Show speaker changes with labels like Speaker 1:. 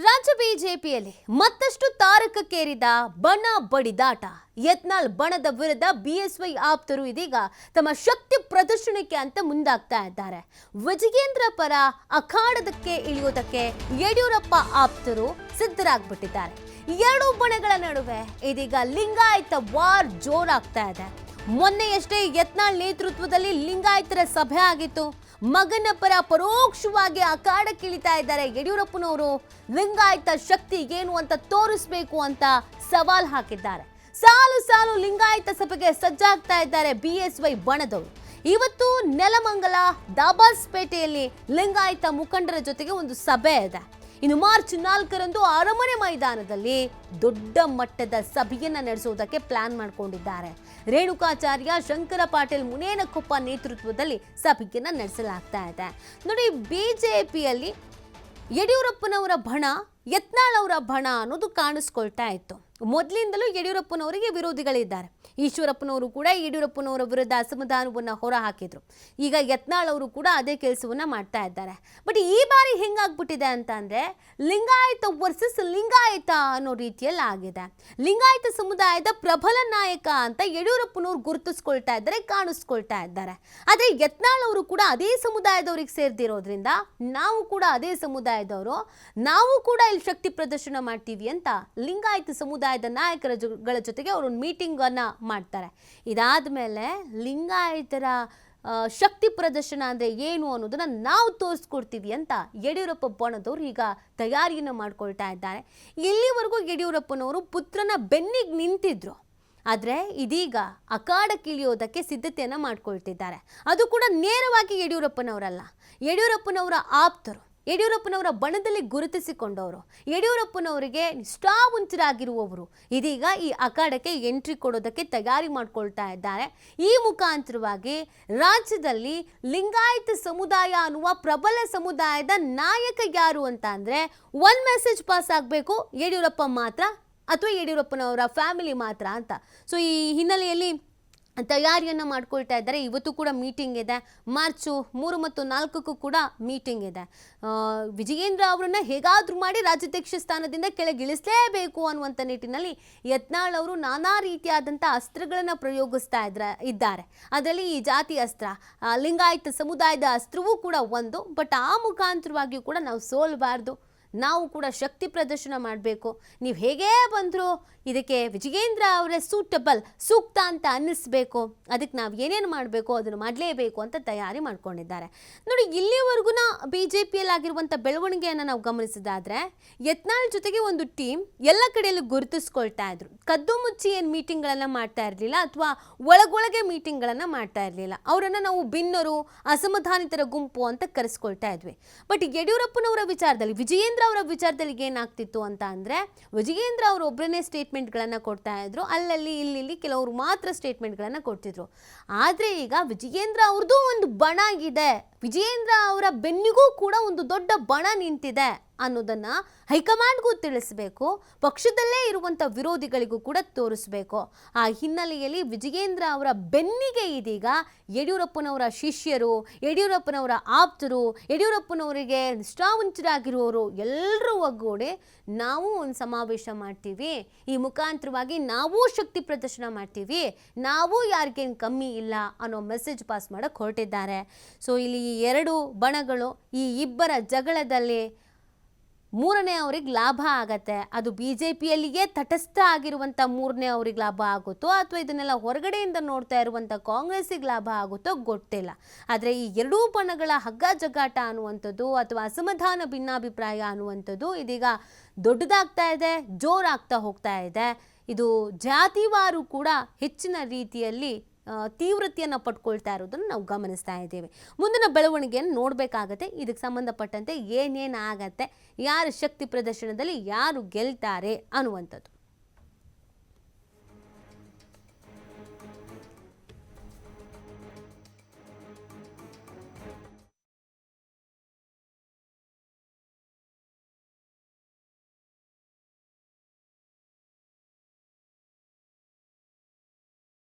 Speaker 1: ರಾಜ್ಯ ಬಿಜೆಪಿಯಲ್ಲಿ ಮತ್ತಷ್ಟು ತಾರಕಕ್ಕೇರಿದ ಬಣ ಬಡಿದಾಟ. ಯತ್ನಾಳ್ ಬಣದ ವಿರುದ್ಧ ಬಿಎಸ್ವೈ ಆಪ್ತರು ಇದೀಗ ತಮ್ಮ ಶಕ್ತಿ ಪ್ರದರ್ಶನಕ್ಕೆ ಅಂತ ಮುಂದಾಗ್ತಾ ಇದ್ದಾರೆ. ವಿಜಯೇಂದ್ರ ಪರ ಅಖಾಡದಕ್ಕೆ ಇಳಿಯೋದಕ್ಕೆ ಯಡಿಯೂರಪ್ಪ ಆಪ್ತರು ಸಿದ್ಧರಾಗ್ಬಿಟ್ಟಿದ್ದಾರೆ. ಎರಡು ಬಣಗಳ ನಡುವೆ ಇದೀಗ ಲಿಂಗಾಯತ ವಾರ್ ಜೋರಾಗ್ತಾ ಇದೆ. ಮೊನ್ನೆಯಷ್ಟೇ ಯತ್ನಾಳ್ ನೇತೃತ್ವದಲ್ಲಿ ಲಿಂಗಾಯತರ ಸಭೆ ಆಗಿತ್ತು. ಮಗನ ಪರ ಪರೋಕ್ಷವಾಗಿ ಅಖಾಡಕ್ಕಿಳಿತಾ ಇದ್ದಾರೆ ಯಡಿಯೂರಪ್ಪನವರು. ಲಿಂಗಾಯತ ಶಕ್ತಿ ಏನು ಅಂತ ತೋರಿಸಬೇಕು ಅಂತ ಸವಾಲ್ ಹಾಕಿದ್ದಾರೆ. ಸಾಲು ಸಾಲು ಲಿಂಗಾಯತ ಸಭೆಗೆ ಸಜ್ಜಾಗ್ತಾ ಇದ್ದಾರೆ ಬಿಎಸ್ವೈ ಬಣದವರು. ಇವತ್ತು ನೆಲಮಂಗಲ ದಾಬಾಸ್ಪೇಟೆಯಲ್ಲಿ ಲಿಂಗಾಯತ ಮುಖಂಡರ ಜೊತೆಗೆ ಒಂದು ಸಭೆ ಇದೆ. ಇನ್ನು ಮಾರ್ಚ್ 4ರಂದು ಅರಮನೆ ಮೈದಾನದಲ್ಲಿ ದೊಡ್ಡ ಮಟ್ಟದ ಸಭೆಯನ್ನ ನಡೆಸುವುದಕ್ಕೆ ಪ್ಲಾನ್ ಮಾಡಿಕೊಂಡಿದ್ದಾರೆ. ರೇಣುಕಾಚಾರ್ಯ, ಶಂಕರ ಪಾಟೀಲ್, ಮುನೇನಕೊಪ್ಪ ನೇತೃತ್ವದಲ್ಲಿ ಸಭೆಯನ್ನ ನಡೆಸಲಾಗ್ತಾ ಇದೆ. ನೋಡಿ, ಬಿಜೆಪಿಯಲ್ಲಿ ಯಡಿಯೂರಪ್ಪನವರ ಬಣ, ಯತ್ನಾಳ್ ಅವರ ಬಣ ಅನ್ನೋದು ಕಾಣಿಸ್ಕೊಳ್ತಾ ಇತ್ತು. ಮೊದಲಿಂದಲೂ ಯಡಿಯೂರಪ್ಪನವರಿಗೆ ವಿರೋಧಿಗಳಿದ್ದಾರೆ. ಈಶ್ವರಪ್ಪನವರು ಕೂಡ ಯಡಿಯೂರಪ್ಪನವರ ವಿರುದ್ಧ ಅಸಮಾಧಾನವನ್ನು ಹೊರ ಹಾಕಿದ್ರು. ಈಗ ಯತ್ನಾಳ್ ಅವರು ಕೂಡ ಅದೇ ಕೆಲಸವನ್ನ ಮಾಡ್ತಾ ಇದ್ದಾರೆ. ಬಟ್ ಈ ಬಾರಿ ಹೆಂಗಾಗ್ಬಿಟ್ಟಿದೆ ಅಂತ ಅಂದ್ರೆ ಲಿಂಗಾಯತ ವರ್ಸಸ್ ಲಿಂಗಾಯತ ಅನ್ನೋ ರೀತಿಯಲ್ಲಿ ಆಗಿದೆ. ಲಿಂಗಾಯತ ಸಮುದಾಯದ ಪ್ರಬಲ ನಾಯಕ ಅಂತ ಯಡಿಯೂರಪ್ಪನವರು ಗುರುತಿಸ್ಕೊಳ್ತಾ ಇದ್ದಾರೆ, ಕಾಣಿಸ್ಕೊಳ್ತಾ ಇದ್ದಾರೆ. ಆದ್ರೆ ಯತ್ನಾಳ್ ಅವರು ಕೂಡ ಅದೇ ಸಮುದಾಯದವ್ರಿಗೆ ಸೇರ್ದಿರೋದ್ರಿಂದ ನಾವು ಕೂಡ ಅದೇ ಸಮುದಾಯದವರು, ನಾವು ಕೂಡ ಇಲ್ಲಿ ಶಕ್ತಿ ಪ್ರದರ್ಶನ ಮಾಡ್ತೀವಿ ಅಂತ ಲಿಂಗಾಯತ ಸಮುದಾಯದ ನಾಯಕರ ಜೊತೆಗೆ ಅವರು ಒಂದು ಮೀಟಿಂಗ್ ಅನ್ನ ಮಾಡ್ತಾರೆ. ಇದಾದ್ಮೇಲೆ ಲಿಂಗಾಯತರ ಶಕ್ತಿ ಪ್ರದರ್ಶನ ಅಂದ್ರೆ ಏನು ಅನ್ನೋದನ್ನ ನಾವು ತೋರಿಸ್ಕೊಡ್ತೀವಿ ಅಂತ ಯಡಿಯೂರಪ್ಪ ಬಣದವರು ಈಗ ತಯಾರಿಯನ್ನು ಮಾಡ್ಕೊಳ್ತಾ ಇದ್ದಾರೆ. ಇಲ್ಲಿವರೆಗೂ ಯಡಿಯೂರಪ್ಪನವರು ಪುತ್ರನ ಬೆನ್ನಿಗೆ ನಿಂತಿದ್ರು. ಆದರೆ ಇದೀಗ ಅಖಾಡಕ್ಕಿಳಿಯೋದಕ್ಕೆ ಸಿದ್ಧತೆಯನ್ನು ಮಾಡ್ಕೊಳ್ತಿದ್ದಾರೆ. ಅದು ಕೂಡ ನೇರವಾಗಿ ಯಡಿಯೂರಪ್ಪನವರಲ್ಲ, ಯಡಿಯೂರಪ್ಪನವರ ಆಪ್ತರು, ಯಡಿಯೂರಪ್ಪನವರ ಬಣದಲ್ಲಿ ಗುರುತಿಸಿಕೊಂಡವರು, ಯಡಿಯೂರಪ್ಪನವರಿಗೆ ನಿಷ್ಠಾವಂತರಾಗಿರುವವರು ಇದೀಗ ಈ ಅಖಾಡಕ್ಕೆ ಎಂಟ್ರಿ ಕೊಡೋದಕ್ಕೆ ತಯಾರಿ ಮಾಡ್ಕೊಳ್ತಾ ಇದ್ದಾರೆ. ಈ ಮುಖಾಂತರವಾಗಿ ರಾಜ್ಯದಲ್ಲಿ ಲಿಂಗಾಯತ ಸಮುದಾಯ ಅನ್ನುವ ಪ್ರಬಲ ಸಮುದಾಯದ ನಾಯಕ ಯಾರು ಅಂತ ಅಂದರೆ ಒಂದು ಮೆಸೇಜ್ ಪಾಸ್ ಆಗಬೇಕು, ಯಡಿಯೂರಪ್ಪ ಮಾತ್ರ ಅಥವಾ ಯಡಿಯೂರಪ್ಪನವರ ಫ್ಯಾಮಿಲಿ ಮಾತ್ರ ಅಂತ. ಸೊ ಈ ಹಿನ್ನೆಲೆಯಲ್ಲಿ ತಯಾರಿಯನ್ನು ಮಾಡ್ಕೊಳ್ತಾ ಇದ್ದಾರೆ. ಇವತ್ತು ಕೂಡ ಮೀಟಿಂಗ್ ಇದೆ. ಮಾರ್ಚ್ 3 ಮತ್ತು 4ಕ್ಕೂ ಕೂಡ ಮೀಟಿಂಗ್ ಇದೆ. ವಿಜಯೇಂದ್ರ ಅವರನ್ನ ಹೇಗಾದ್ರೂ ಮಾಡಿ ರಾಜ್ಯಾಧ್ಯಕ್ಷ ಸ್ಥಾನದಿಂದ ಕೆಳಗಿಳಿಸಲೇಬೇಕು ಅನ್ನುವಂಥ ನಿಟ್ಟಿನಲ್ಲಿ ಯತ್ನಾಳ್ ಅವರು ನಾನಾ ರೀತಿಯಾದಂಥ ಅಸ್ತ್ರಗಳನ್ನು ಪ್ರಯೋಗಿಸ್ತಾ ಇದ್ದಾರೆ. ಅದರಲ್ಲಿ ಈ ಜಾತಿ ಅಸ್ತ್ರ, ಲಿಂಗಾಯತ ಸಮುದಾಯದ ಅಸ್ತ್ರವೂ ಕೂಡ ಒಂದು. ಬಟ್ ಆ ಮುಖಾಂತರವಾಗಿಯೂ ಕೂಡ ನಾವು ಸೋಲಬಾರ್ದು, ನಾವು ಕೂಡ ಶಕ್ತಿ ಪ್ರದರ್ಶನ ಮಾಡಬೇಕು. ನೀವು ಹೇಗೇ ಬಂದರೂ ಇದಕ್ಕೆ ವಿಜಯೇಂದ್ರ ಅವರೇ ಸೂಕ್ತ ಅಂತ ಅನ್ನಿಸ್ಬೇಕು. ಅದಕ್ಕೆ ನಾವು ಏನೇನು ಮಾಡಬೇಕು ಅದನ್ನು ಮಾಡಲೇಬೇಕು ಅಂತ ತಯಾರಿ ಮಾಡ್ಕೊಂಡಿದ್ದಾರೆ. ನೋಡಿ, ಇಲ್ಲಿವರೆಗೂ ಬಿಜೆಪಿಯಲ್ಲಿ ಆಗಿರುವಂಥ ಬೆಳವಣಿಗೆಯನ್ನು ನಾವು ಗಮನಿಸಿದಾದ್ರೆ ಯತ್ನಾಳ್ ಜೊತೆಗೆ ಒಂದು ಟೀಮ್ ಎಲ್ಲ ಕಡೆಯಲ್ಲೂ ಗುರುತಿಸ್ಕೊಳ್ತಾ ಇದ್ರು. ಕದ್ದು ಮುಚ್ಚಿ ಏನು ಮೀಟಿಂಗ್ಗಳನ್ನು ಮಾಡ್ತಾ ಇರಲಿಲ್ಲ ಅಥವಾ ಒಳಗೊಳಗೆ ಮೀಟಿಂಗ್ಗಳನ್ನು ಮಾಡ್ತಾ ಇರಲಿಲ್ಲ. ಅವರನ್ನು ನಾವು ಭಿನ್ನರು, ಅಸಮಾಧಾನಿತರ ಗುಂಪು ಅಂತ ಕರೆಸ್ಕೊಳ್ತಾ ಇದ್ವಿ. ಬಟ್ ಯಡಿಯೂರಪ್ಪನವರ ವಿಚಾರದಲ್ಲಿ, ವಿಜಯೇಂದ್ರ ಅವರ ವಿಚಾರದಲ್ಲಿ ಏನಾಗ್ತಿತ್ತು ಅಂತ ಅಂದರೆ ವಿಜಯೇಂದ್ರ ಅವರು ಒಬ್ಬರನ್ನೇ ಸ್ಟೇಟ್ಮೆಂಟ್ಗಳನ್ನು ಕೊಡ್ತಾ ಇದ್ರು. ಅಲ್ಲಲ್ಲಿ ಇಲ್ಲಿ ಕೆಲವರು ಮಾತ್ರ ಸ್ಟೇಟ್ಮೆಂಟ್ಗಳನ್ನು ಕೊಡ್ತಿದ್ರು. ಆದರೆ ಈಗ ವಿಜಯೇಂದ್ರ ಅವ್ರದ್ದು ಒಂದು ಬಣ ಇದೆ, ವಿಜಯೇಂದ್ರ ಅವರ ಬೆನ್ನಿಗೂ ಕೂಡ ಒಂದು ದೊಡ್ಡ ಬಣ ನಿಂತಿದೆ ಅನ್ನೋದನ್ನ ಹೈಕಮಾಂಡ್ಗೂ ತಿಳಿಸಬೇಕು, ಪಕ್ಷದಲ್ಲೇ ಇರುವಂಥ ವಿರೋಧಿಗಳಿಗೂ ಕೂಡ ತೋರಿಸಬೇಕು. ಆ ಹಿನ್ನೆಲೆಯಲ್ಲಿ ವಿಜಯೇಂದ್ರ ಅವರ ಬೆನ್ನಿಗೆ ಇದೀಗ ಯಡಿಯೂರಪ್ಪನವರ ಶಿಷ್ಯರು, ಯಡಿಯೂರಪ್ಪನವರ ಆಪ್ತರು, ಯಡಿಯೂರಪ್ಪನವರಿಗೆ ನಿಷ್ಠಾವಂತರಾಗಿರುವವರು ಎಲ್ಲರೂ ಒಗ್ಗೂಡಿ ನಾವು ಒಂದು ಸಮಾವೇಶ ಮಾಡ್ತೀವಿ, ಈ ಮುಖಾಂತರವಾಗಿ ನಾವು ಶಕ್ತಿ ಪ್ರದರ್ಶನ ಮಾಡ್ತೀವಿ, ನಾವು ಯಾರಿಗೇನು ಕಮ್ಮಿ ಇಲ್ಲ ಅನ್ನೋ ಮೆಸೇಜ್ ಪಾಸ್ ಮಾಡಕ್ಕೆ ಹೊರಟಿದ್ದಾರೆ. ಸೊ ಇಲ್ಲಿ ಈ ಎರಡು ಬಣಗಳು, ಈ ಇಬ್ಬರ ಜಗಳದಲ್ಲಿ ಮೂರನೇ ಅವ್ರಿಗೆ ಲಾಭ ಆಗತ್ತೆ. ಅದು ಬಿಜೆಪಿಯಲ್ಲಿಯೇ ತಟಸ್ಥ ಆಗಿರುವಂಥ ಮೂರನೇ ಅವ್ರಿಗೆ ಲಾಭ ಆಗುತ್ತೋ ಅಥವಾ ಇದನ್ನೆಲ್ಲ ಹೊರಗಡೆಯಿಂದ ನೋಡ್ತಾ ಇರುವಂಥ ಕಾಂಗ್ರೆಸ್ಸಿಗೆ ಲಾಭ ಆಗುತ್ತೋ ಗೊತ್ತಿಲ್ಲ. ಆದರೆ ಈ ಎರಡೂ ಬಣಗಳ ಹಗ್ಗ ಜಗ್ಗಾಟ ಅನ್ನುವಂಥದ್ದು ಅಥವಾ ಅಸಮಾಧಾನ ಭಿನ್ನಾಭಿಪ್ರಾಯ ಅನ್ನುವಂಥದ್ದು ಇದೀಗ ದೊಡ್ಡದಾಗ್ತಾ ಇದೆ, ಜೋರಾಗ್ತಾ ಹೋಗ್ತಾ ಇದೆ. ಇದು ಜಾತಿವಾರು ಕೂಡ ಹೆಚ್ಚಿನ ರೀತಿಯಲ್ಲಿ ತೀವ್ರತೆಯನ್ನು ಪಡ್ಕೊಳ್ತಾ ಇರೋದನ್ನು ನಾವು ಗಮನಿಸ್ತಾ ಇದ್ದೇವೆ. ಮುಂದಿನ ಬೆಳವಣಿಗೆಯನ್ನು ನೋಡಬೇಕಾಗತ್ತೆ. ಇದಕ್ಕೆ ಸಂಬಂಧಪಟ್ಟಂತೆ ಏನೇನಾಗತ್ತೆ, ಯಾರು ಶಕ್ತಿ ಪ್ರದರ್ಶನದಲ್ಲಿ ಯಾರು ಗೆಲ್ತಾರೆ ಅನ್ನುವಂಥದ್ದು.